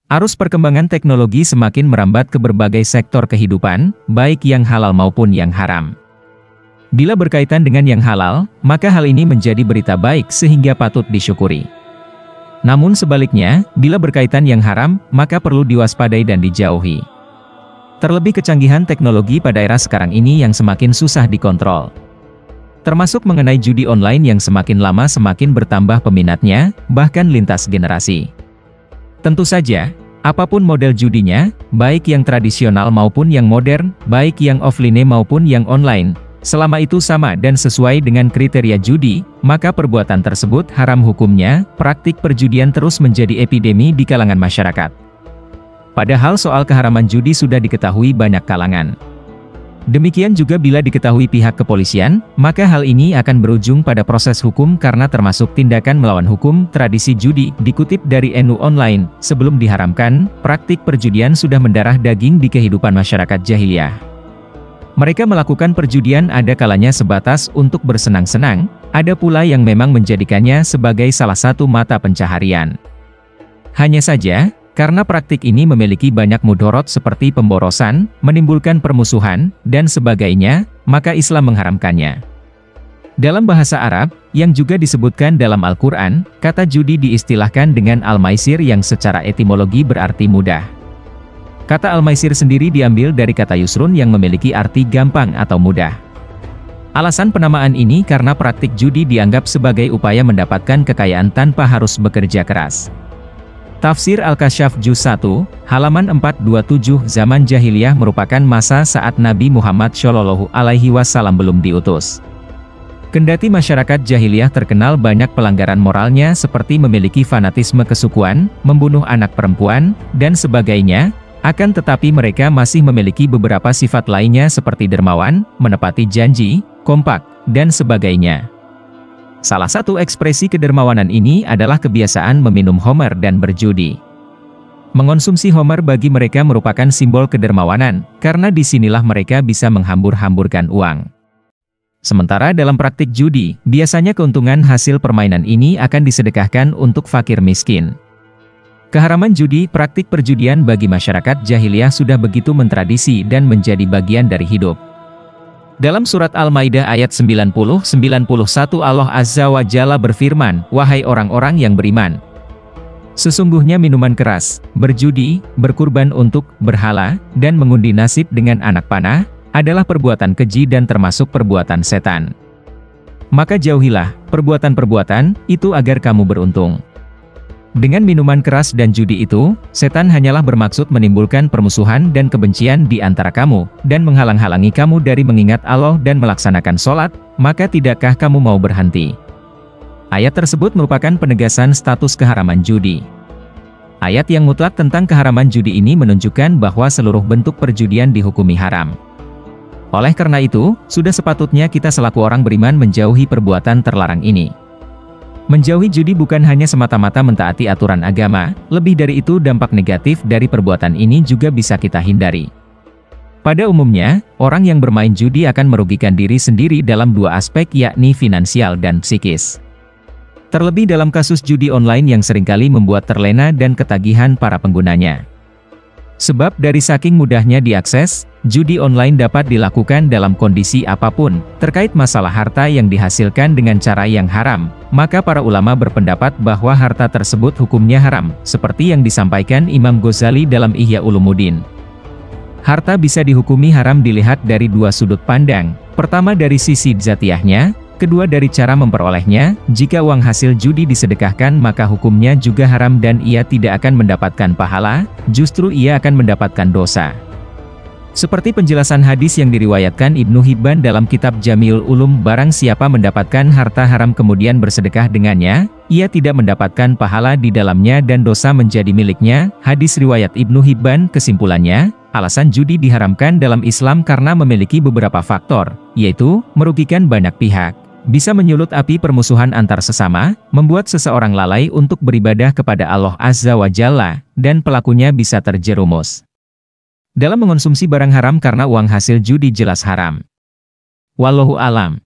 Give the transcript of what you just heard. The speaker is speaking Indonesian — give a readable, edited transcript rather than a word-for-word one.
Arus perkembangan teknologi semakin merambat ke berbagai sektor kehidupan, baik yang halal maupun yang haram. Bila berkaitan dengan yang halal, maka hal ini menjadi berita baik sehingga patut disyukuri. Namun sebaliknya, bila berkaitan yang haram, maka perlu diwaspadai dan dijauhi. Terlebih kecanggihan teknologi pada era sekarang ini yang semakin susah dikontrol. Termasuk mengenai judi online yang semakin lama semakin bertambah peminatnya, bahkan lintas generasi. Tentu saja, apapun model judinya, baik yang tradisional maupun yang modern, baik yang offline maupun yang online, selama itu sama dan sesuai dengan kriteria judi, maka perbuatan tersebut haram hukumnya. Praktik perjudian terus menjadi epidemi di kalangan masyarakat. Padahal soal keharaman judi sudah diketahui banyak kalangan. Demikian juga bila diketahui pihak kepolisian, maka hal ini akan berujung pada proses hukum karena termasuk tindakan melawan hukum. Tradisi judi, dikutip dari NU Online, sebelum diharamkan, praktik perjudian sudah mendarah daging di kehidupan masyarakat jahiliyah. Mereka melakukan perjudian ada kalanya sebatas untuk bersenang-senang, ada pula yang memang menjadikannya sebagai salah satu mata pencaharian. Hanya saja, karena praktik ini memiliki banyak mudorot seperti pemborosan, menimbulkan permusuhan, dan sebagainya, maka Islam mengharamkannya. Dalam bahasa Arab, yang juga disebutkan dalam Al-Quran, kata judi diistilahkan dengan al-maisir yang secara etimologi berarti mudah. Kata al-maisir sendiri diambil dari kata yusrun yang memiliki arti gampang atau mudah. Alasan penamaan ini karena praktik judi dianggap sebagai upaya mendapatkan kekayaan tanpa harus bekerja keras. Tafsir Al-Kasyaf Juz 1, halaman 427. Zaman jahiliyah merupakan masa saat Nabi Muhammad SAW belum diutus. Kendati masyarakat jahiliyah terkenal banyak pelanggaran moralnya seperti memiliki fanatisme kesukuan, membunuh anak perempuan, dan sebagainya, akan tetapi mereka masih memiliki beberapa sifat lainnya seperti dermawan, menepati janji, kompak, dan sebagainya. Salah satu ekspresi kedermawanan ini adalah kebiasaan meminum homer dan berjudi. Mengonsumsi homer bagi mereka merupakan simbol kedermawanan, karena disinilah mereka bisa menghambur-hamburkan uang. Sementara dalam praktik judi, biasanya keuntungan hasil permainan ini akan disedekahkan untuk fakir miskin. Keharaman judi, praktik perjudian bagi masyarakat jahiliyah sudah begitu mentradisi dan menjadi bagian dari hidup. Dalam surat Al-Maidah ayat 90-91 Allah Azza wa Jalla berfirman, "Wahai orang-orang yang beriman, sesungguhnya minuman keras, berjudi, berkurban untuk berhala, dan mengundi nasib dengan anak panah, adalah perbuatan keji dan termasuk perbuatan setan. Maka jauhilah perbuatan-perbuatan itu agar kamu beruntung." Dengan minuman keras dan judi itu, setan hanyalah bermaksud menimbulkan permusuhan dan kebencian di antara kamu, dan menghalang-halangi kamu dari mengingat Allah dan melaksanakan sholat, maka tidakkah kamu mau berhenti? Ayat tersebut merupakan penegasan status keharaman judi. Ayat yang mutlak tentang keharaman judi ini menunjukkan bahwa seluruh bentuk perjudian dihukumi haram. Oleh karena itu, sudah sepatutnya kita selaku orang beriman menjauhi perbuatan terlarang ini. Menjauhi judi bukan hanya semata-mata mentaati aturan agama, lebih dari itu dampak negatif dari perbuatan ini juga bisa kita hindari. Pada umumnya, orang yang bermain judi akan merugikan diri sendiri dalam dua aspek yakni finansial dan psikis. Terlebih dalam kasus judi online yang seringkali membuat terlena dan ketagihan para penggunanya. Sebab dari saking mudahnya diakses, judi online dapat dilakukan dalam kondisi apapun. Terkait masalah harta yang dihasilkan dengan cara yang haram, maka para ulama berpendapat bahwa harta tersebut hukumnya haram, seperti yang disampaikan Imam Ghazali dalam Ihya Ulumuddin. Harta bisa dihukumi haram dilihat dari dua sudut pandang, pertama dari sisi dzatiyahnya, kedua dari cara memperolehnya. Jika uang hasil judi disedekahkan maka hukumnya juga haram dan ia tidak akan mendapatkan pahala, justru ia akan mendapatkan dosa. Seperti penjelasan hadis yang diriwayatkan Ibnu Hibban dalam kitab Jami'ul Ulum, barang siapa mendapatkan harta haram kemudian bersedekah dengannya, ia tidak mendapatkan pahala di dalamnya dan dosa menjadi miliknya. Hadis riwayat Ibnu Hibban. Kesimpulannya, alasan judi diharamkan dalam Islam karena memiliki beberapa faktor, yaitu merugikan banyak pihak, bisa menyulut api permusuhan antar sesama, membuat seseorang lalai untuk beribadah kepada Allah Azza wa Jalla, dan pelakunya bisa terjerumus dalam mengonsumsi barang haram karena uang hasil judi jelas haram. Wallahu alam.